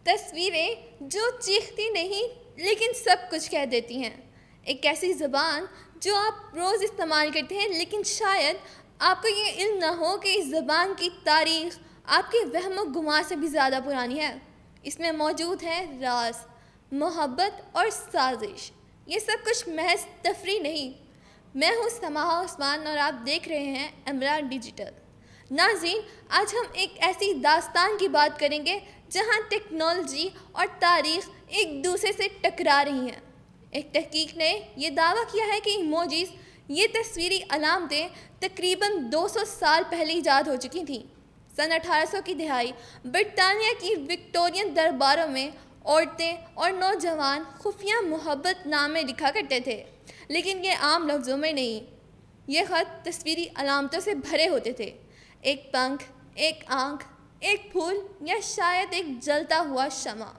تصویریں جو چیختی نہیں لیکن سب کچھ کہہ دیتی ہیں. ایک ایسی زبان جو آپ روز استعمال کرتے ہیں لیکن شاید آپ کو یہ علم نہ ہو کہ اس زبان کی تاریخ آپ کے وہم و گمان سے بھی زیادہ پرانی ہے. اس میں موجود ہے راز، محبت اور سازش. یہ سب کچھ محض تفریح نہیں. میں ہوں سماحہ عثمان اور آپ دیکھ رہے ہیں امرا ڈیجیٹل. ناظرین، آج ہم ایک ایسی داستان کی بات کریں گے جہاں ٹیکنالوجی اور تاریخ ایک دوسرے سے ٹکرا رہی ہیں. ایک تحقیق نے یہ دعویٰ کیا ہے کہ ایموجیز، یہ تصویری علامتیں تقریباً 200 سال پہلے ایجاد ہو چکی تھیں. سن 1800 کی دہائی برطانیہ کی وکٹورین درباروں میں عورتیں اور نوجوان خفیہ محبت نامے لکھا کرتے تھے، لیکن یہ عام لفظوں میں نہیں. یہ خط تصویری علامتوں سے بھرے ہوتے تھے. ایک پنکھ، ایک آنکھ، ایک پھول یا شاید ایک جلتا ہوا شمع.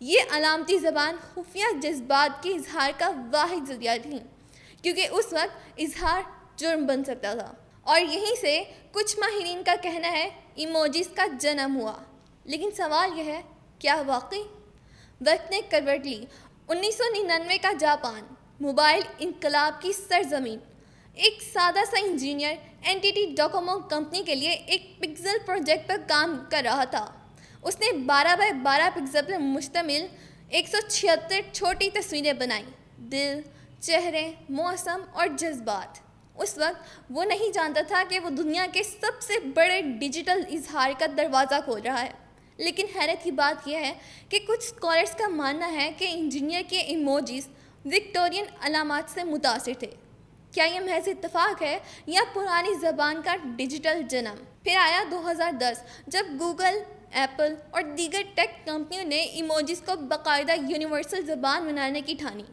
یہ علامتی زبان خفیہ جذبات کے اظہار کا واحد ذریعہ تھی، کیونکہ اس وقت اظہار جرم بن سکتا تھا. اور یہیں سے کچھ ماہرین کا کہنا ہے ایموجیز کا جنم ہوا. لیکن سوال یہ ہے، کیا واقعی؟ وقت نے کروٹ لی. 1999 کا جاپان، موبائل انقلاب کی سرزمین. ایک سادہ سا انجینئر NTT ڈوکومو کمپنی کے لیے ایک پکسل پروجیکٹ پر کام کر رہا تھا. اس نے 12 بائی 12 پکسل پر مشتمل 176 چھوٹی تصویریں بنائیں. دل، چہرے، موسم اور جذبات. اس وقت وہ نہیں جانتا تھا کہ وہ دنیا کے سب سے بڑے ڈیجیٹل اظہار کا دروازہ کھول رہا ہے. لیکن حیرت کی بات یہ ہے کہ کچھ اسکالرس کا ماننا ہے کہ انجینئر کے ایموجیز وکٹورین علامات سے متاثر تھے. کیا یہ محض اتفاق ہے یا پرانی زبان کا ڈیجیٹل جنم؟ پھر آیا 2010 جب گوگل، ایپل اور دیگر ٹیک کمپنیوں نے ایموجیز کو باقاعدہ یونیورسل زبان بنانے کی ٹھانی.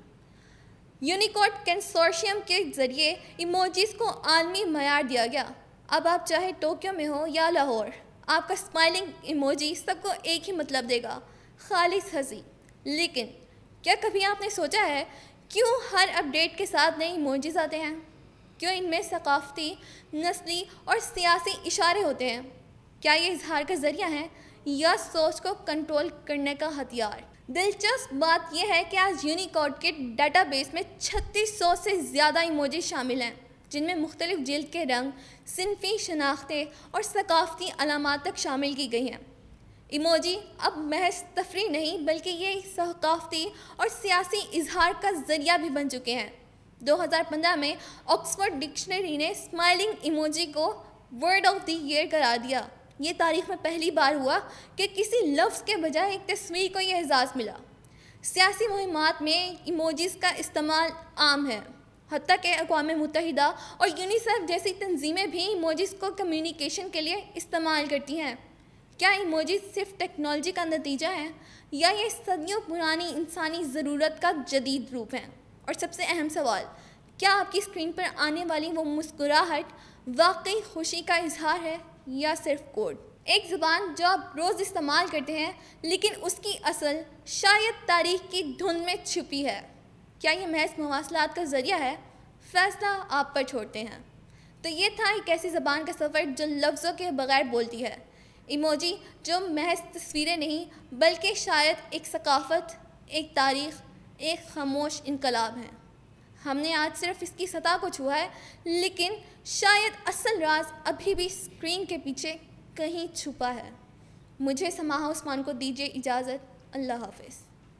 یونیکوڈ کنسورشیم کے ذریعے ایموجیز کو عالمی معیار دیا گیا. اب آپ چاہے ٹوکیو میں ہو یا لاہور، آپ کا اسمائلنگ ایموجی سب کو ایک ہی مطلب دے گا، خالص ہنسی. لیکن کیا کبھی آپ نے سوچا ہے کیوں ہر اپڈیٹ کے ساتھ نئے ایموجیز آتے ہیں؟ کیوں ان میں ثقافتی، نسلی اور سیاسی اشارے ہوتے ہیں؟ کیا یہ اظہار کا ذریعہ ہے یا سوچ کو کنٹرول کرنے کا ہتھیار؟ دلچسپ بات یہ ہے کہ آج یونیکوڈ کے ڈیٹا بیس میں 3600 سے زیادہ ایموجی شامل ہیں، جن میں مختلف جلد کے رنگ، صنفی شناختیں اور ثقافتی علامات تک شامل کی گئی ہیں. ایموجی اب محض تفریح نہیں بلکہ یہ ثقافتی اور سیاسی اظہار کا ذریعہ بھی بن چکے ہیں. 2015 میں آکسفورڈ ڈکشنری نے اسمائلنگ ایموجی کو ورڈ آف دی ایئر قرار دیا. یہ تاریخ میں پہلی بار ہوا کہ کسی لفظ کے بجائے ایک تصویر کو یہ اعزاز ملا. سیاسی مہمات میں ایموجیز کا استعمال عام ہے، حتیٰ کہ اقوام متحدہ اور یونیسیف جیسی تنظیمیں بھی ایموجیز کو کمیونیکیشن کے لیے استعمال کرتی ہیں. کیا ایموجیز صرف ٹیکنالوجی کا نتیجہ ہے یا یہ صدیوں پرانی انسانی ضرورت کا جدید روپ ہے؟ اور سب سے اہم سوال، کیا آپ کی اسکرین پر آنے والی وہ مسکراہٹ واقعی خوشی کا اظہار ہے یا صرف کوڈ؟ ایک زبان جو آپ روز استعمال کرتے ہیں لیکن اس کی اصل شاید تاریخ کی دھند میں چھپی ہے. کیا یہ محض مواصلات کا ذریعہ ہے؟ فیصلہ آپ پر چھوڑتے ہیں. تو یہ تھا ایک ایسی زبان کا سفر جو لفظوں کے بغیر بولتی ہے. ایموجی جو محض تصویریں نہیں بلکہ شاید ایک ثقافت، ایک تاریخ، ایک خاموش انقلاب ہیں. ہم نے آج صرف اس کی سطح کو چھوا ہے، لیکن شاید اصل راز ابھی بھی اسکرین کے پیچھے کہیں چھپا ہے. مجھے سماحہ عثمان کو دیجیے اجازت. اللہ حافظ.